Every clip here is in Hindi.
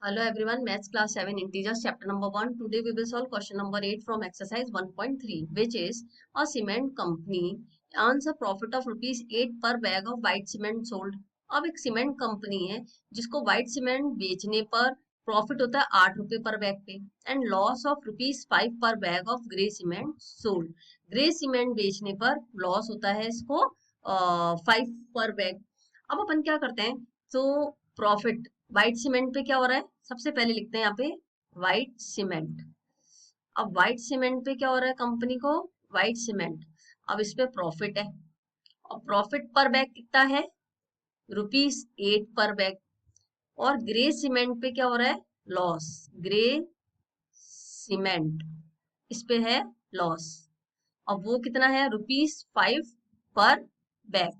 Hello everyone, Maths class 7 integers chapter number 1. Today we will solve question number 8 from exercise 1.3, which is a cement company earns a profit of rupees 8 per bag of white cement sold. अब एक सीमेंट कंपनी है जिसको व्हाइट सीमेंट बेचने पर प्रॉफिट होता है 8 रुपए पर बैग पे एंड लॉस ऑफ रुपीज 5 पर bag of grey cement sold. Grey cement बेचने पर लॉस होता है इसको 5 पर बैग. अब अपन क्या करते हैं, तो प्रॉफिट व्हाइट सीमेंट पे क्या हो रहा है, सबसे पहले लिखते हैं यहाँ पे व्हाइट सीमेंट. अब व्हाइट सीमेंट पे क्या हो रहा है कंपनी को, व्हाइट सीमेंट. अब इस पे प्रॉफिट है और प्रॉफिट पर बैग कितना है, रुपीज 8 पर बैग. और ग्रे सीमेंट पे क्या हो रहा है, लॉस. ग्रे सीमेंट इस पे है लॉस. अब वो कितना है, रुपीज 5 पर bag.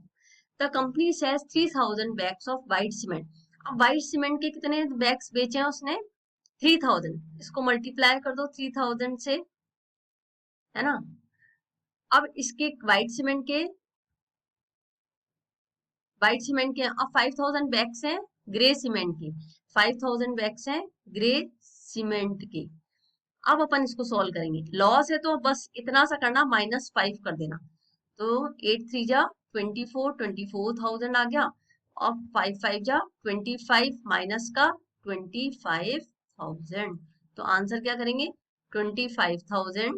The company says 3000 bags of white cement. अब व्हाइट सीमेंट के कितने बैग्स बेचे हैं उसने, 3000. इसको मल्टीप्लाई कर दो 3000 से, है ना. अब इसके व्हाइट सीमेंट के अब 5000 बैग्स हैं ग्रे सीमेंट के. 5000 बैग्स हैं ग्रे सीमेंट के. अब अपन इसको सॉल्व करेंगे. लॉस है तो बस इतना सा करना, -5 कर देना. तो 8 3 जा 24, 24,000 आ गया. और 5 5 जा 25 माइनस का 25,000. तो आंसर क्या करेंगे, 25,000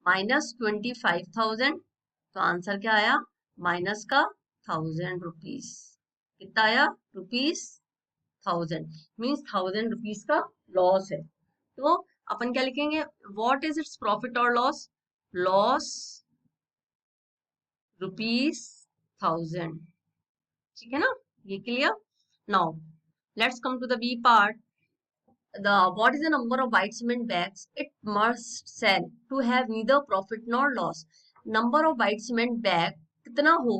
माइनस 25,000. तो आंसर क्या आया, माइनस का 1000 रुपीज. कितना आया, रुपीज 1000. मीन्स 1000 रुपीज का लॉस है. तो अपन क्या लिखेंगे, व्हाट इज इट्स प्रॉफिट और लॉस. Loss rupees 1000. ठीक है ना, ये clear. Now let's come to the B part. The what is the number of white cement bags it must sell to have neither profit nor loss. Number of white cement bag कितना हो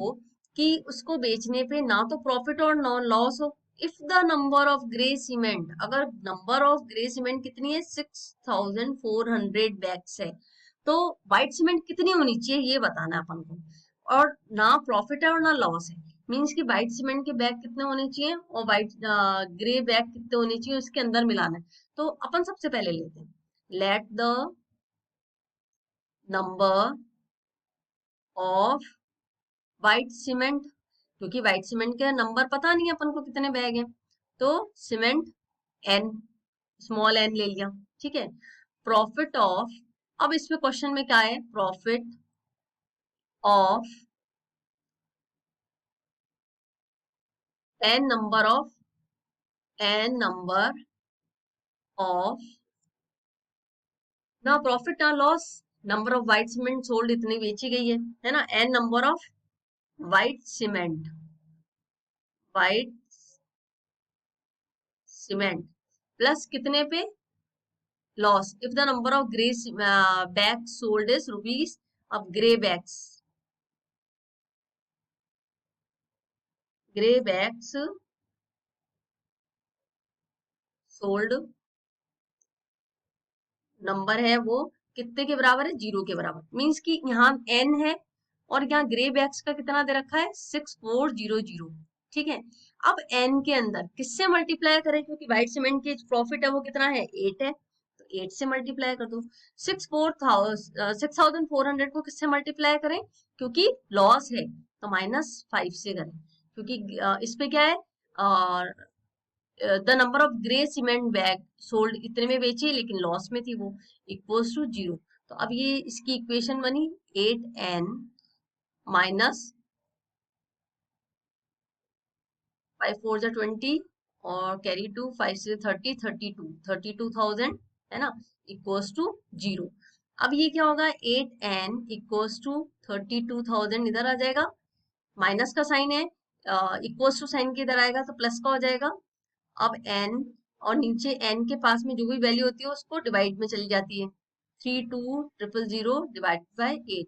कि उसको बेचने पे ना तो प्रॉफिट और ना लॉस हो. If the number of grey cement, अगर नंबर ऑफ ग्रे सीमेंट कितनी है, 6400 बैग्स है, तो व्हाइट सीमेंट कितनी होनी चाहिए ये बताना है अपन को. और ना प्रॉफिट है और ना लॉस है, मीन्स कि व्हाइट सीमेंट के बैग कितने होने चाहिए और व्हाइट ग्रे बैग कितने होने चाहिए, उसके अंदर मिलाना है. तो अपन सबसे पहले लेते हैं, let the number of white cement. क्योंकि व्हाइट सीमेंट के नंबर पता नहीं है अपन को कितने बैग हैं, तो सीमेंट एन, स्मॉल एन ले लिया. ठीक है. प्रॉफिट ऑफ, अब इसमें क्वेश्चन में क्या है, profit of N number of ना प्रॉफिट ना loss, number of white cement sold इतनी बेची गई है ना. N number of white cement plus कितने पे, loss. If the number of grey bag sold is rupees. अब ग्रे बैग्स सोल्ड नंबर है वो कितने के बराबर है, 0 के बराबर. मींस कि यहाँ एन है और यहाँ ग्रे बैग्स का कितना दे रखा है, 6400. ठीक है. अब एन के अंदर किससे मल्टीप्लाई करें, क्योंकि व्हाइट सीमेंट के प्रॉफिट है वो कितना है, 8 है, तो 8 से मल्टीप्लाई कर दो. 6400 को किससे मल्टीप्लाई करें, क्योंकि लॉस है तो -5 से करें. क्योंकि इस पे क्या है, the number of grey cement bag sold इतने में बेची लेकिन लॉस में थी, वो इक्वल्स टू 0. तो अब ये इसकी इक्वेशन बनी 8n माइनस 5 4 जा 20 और कैरी 2 5 से 30 32,000 है ना, इक्वल्स टू 0. अब ये क्या होगा, 8n इक्वल्स टू 32,000 इधर आ जाएगा, माइनस का साइन है, इक्वल्स टू साइन के इधर आएगा तो प्लस का हो जाएगा. अब n और नीचे n के पास में जो भी वैल्यू होती है उसको डिवाइड में चली जाती है. 32,000 डिवाइड बाय 8,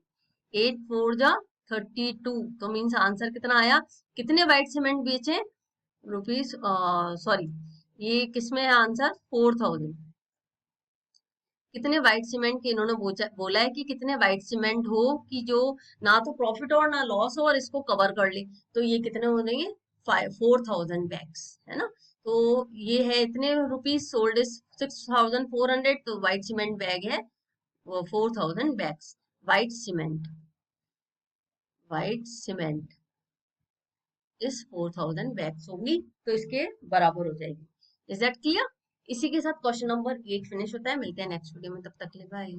8 4 जा 32. तो मीन्स आंसर कितना आया, कितने व्हाइट सीमेंट बेचे, रुपीज सॉरी ये किसमें है आंसर, 4000. कितने व्हाइट सीमेंट के इन्होंने बोला है कि कितने व्हाइट सीमेंट हो कि जो ना तो प्रॉफिट और ना लॉस हो और इसको कवर कर ले. तो ये कितने हो जाएंगे, 4000 बैग्स, है ना. तो ये है इतने रुपीज सोल्ड इज 6400, तो व्हाइट सीमेंट बैग है वो 4000 bags. White cement, white cement इस 4000 बैग्स होगी, तो इसके बराबर हो जाएगी। Is that clear? इसी के साथ क्वेश्चन नंबर 8 फिनिश होता है। मिलते हैं नेक्स्ट वीडियो में, तब तक के लिए बाय।